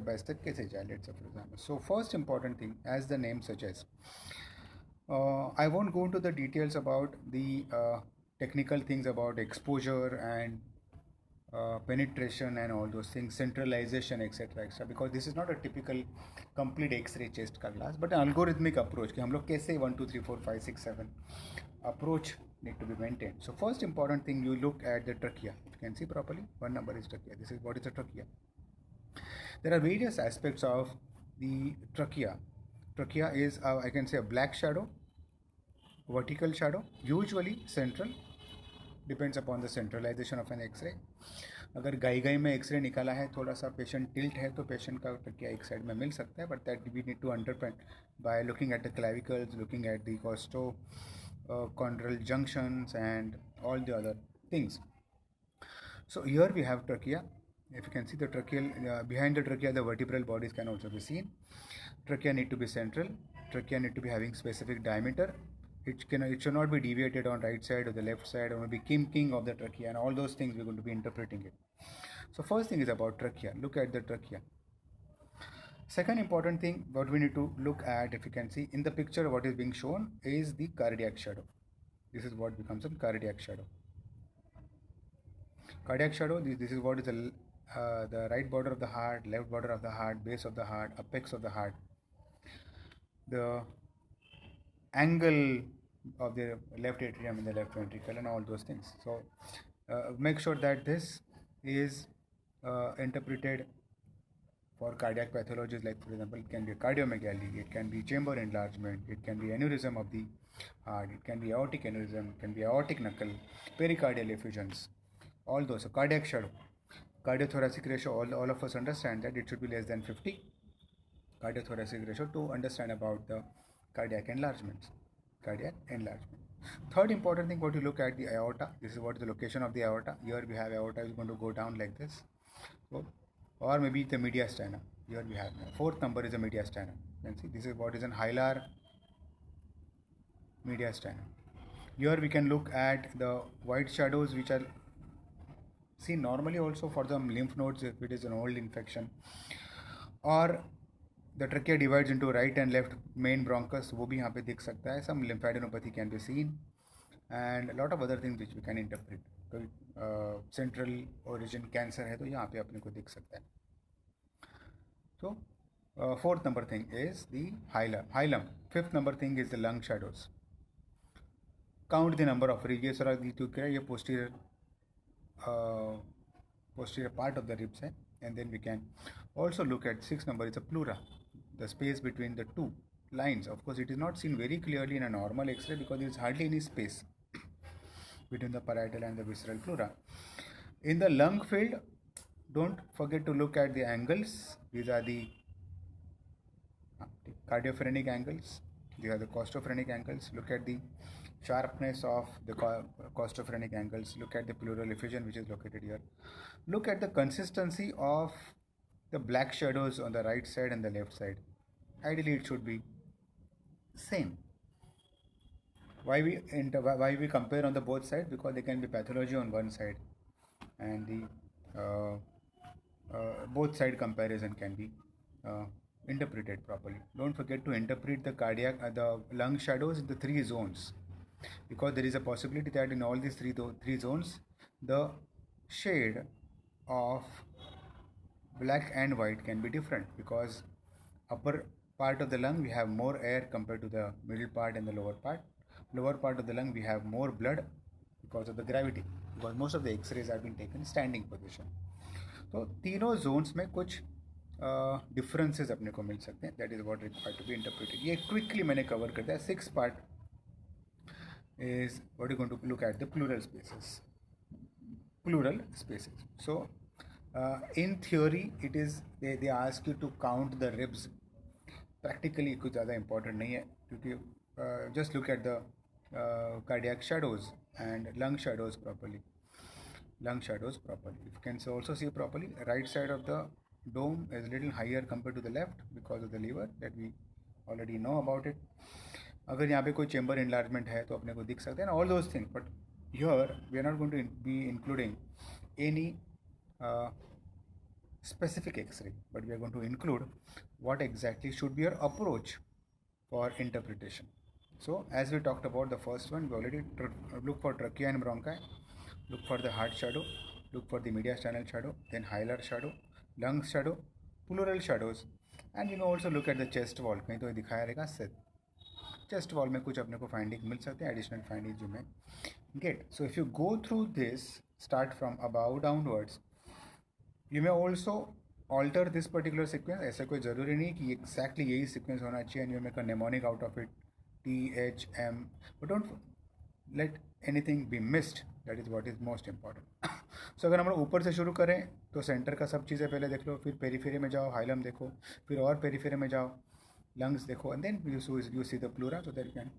By step कैसे जाए, let's say for example. So first important thing, as the name suggest, I won't go into the details about the technical things about exposure and penetration and all those things, centralization, etc., etc., because this is not a typical complete X-ray chest का class, but an algorithmic approach कि हम लोग कैसे 1 2 3 4 5 6 7 approach need to be maintained. So first important thing, you look at the trachea. If you can see properly, one number is trachea. This is what is a trachea. There are various aspects of the trachea. Trachea is I can say a black shadow, vertical shadow, usually central, depends upon the centralization of an X-ray. अगर गाई में x ray निकाला है, थोड़ा सा patient tilt है, तो patient का ट्रकिया एक साइड में मिल सकता है, but that we need to understand by looking at the clavicles, looking at the costo chondral junctions and all the other things. So here we have trachea. If you can see the tracheal, behind the trachea the vertebral bodies can also be seen. Trachea need to be central. Trachea need to be having specific diameter. It should not be deviated on right side or the left side, or maybe kinking of the trachea, and all those things we're going to be interpreting it. So first thing is about trachea. Look at the trachea. Second important thing what we need to look at, if you can see in the picture, what is being shown is the cardiac shadow. This is what becomes a cardiac shadow. Cardiac shadow, this is what is the right border of the heart, left border of the heart, base of the heart, apex of the heart, the angle of the left atrium and the left ventricle, and all those things. So make sure that this is interpreted for cardiac pathologies, like for example it can be cardiomegaly, it can be chamber enlargement, it can be aneurysm of the heart, it can be aortic aneurysm, it can be aortic knuckle, pericardial effusions, all those. So cardiac shadow, cardiothoracic ratio, all of us understand that it should be less than 50 cardiothoracic ratio to understand about the cardiac enlargements. Third important thing, what you look at the aorta. This is what is the location of the aorta. Here we have aorta is going to go down like this. So, or maybe the mediastinum. Here we have fourth number is the mediastinum. You can see this is what is an hilar mediastinum. Here we can look at the white shadows which are seen normally also for the lymph nodes if it is an old infection, or the trachea divides into right and left main bronchus, वो भी यहाँ पे दिख सकता है. Some lymphadenopathy can be seen, and a lot of other things which we can interpret. कोई central origin cancer है तो यहाँ पे अपने को दिख सकता है. So fourth number thing is the hilum. Fifth number thing is the lung shadows. Count the number of ribs. ये सारा ये posterior part of the ribs है. And then we can also look at sixth number is a pleura, the space between the two lines. Of course it is not seen very clearly in a normal X-ray because there is hardly any space between the parietal and the visceral pleura. In the lung field, don't forget to look at the angles. These are the cardiophrenic angles, these are the costophrenic angles. Look at the sharpness of the costophrenic angles. Look at the pleural effusion which is located here. Look at the consistency of the black shadows on the right side and the left side. Ideally it should be same. Why we compare on the both sides? Because there can be pathology on one side, and the both side comparison can be interpreted properly. Don't forget to interpret the the lung shadows in the three zones, because there is a possibility that in all these three zones the shade of black and white can be different, because upper part of the lung we have more air compared to the middle part and the lower part. Lower part of the lung we have more blood because of the gravity, because most of the x-rays have been taken standing position. तो तीनों zones में कुछ differences अपने को मिल सकते हैं. That is what required to be interpreted. ये quickly मैंने cover कर दिया. Sixth part is what you're going to look at the pleural spaces. So in theory it is they ask you to count the ribs. Practically कुछ ज़्यादा important नहीं है, क्योंकि just look at the cardiac shadows and lung shadows properly. If you can also see properly, right side of the dome is a little higher compared to the left because of the liver, that we already know about it. अगर यहाँ पे कोई chamber enlargement है तो अपने को दिख सकते हैं, all those things. But here we are not going to be including any specific X-ray, but we are going to include what exactly should be your approach for interpretation. So as we talked about the first one, we already look for trachea and bronchi, look for the heart shadow, look for the mediastinal shadow, then hilar shadow, lung shadow, pleural shadows, and you may also look at the chest wall. कहीं तो दिखाया रहेगा chest wall में कुछ अपने को finding मिल सकते हैं, additional findings you may get. So if you go through this, start from above downwards, you may also alter this particular sequence. ऐसा कोई ज़रूरी नहीं कि exactly यही sequence होना चाहिए and you make a mnemonic out of it, T, H, M, but don't let anything be missed. That is what is most important. So अगर हम लोग ऊपर से शुरू करें तो सेंटर का सब चीज़ें पहले देख लो, फिर पेरीफेरी में जाओ, हाइलम देखो, फिर और पेरीफेरी में जाओ, lungs देखो, and then you see the pleura, so that you can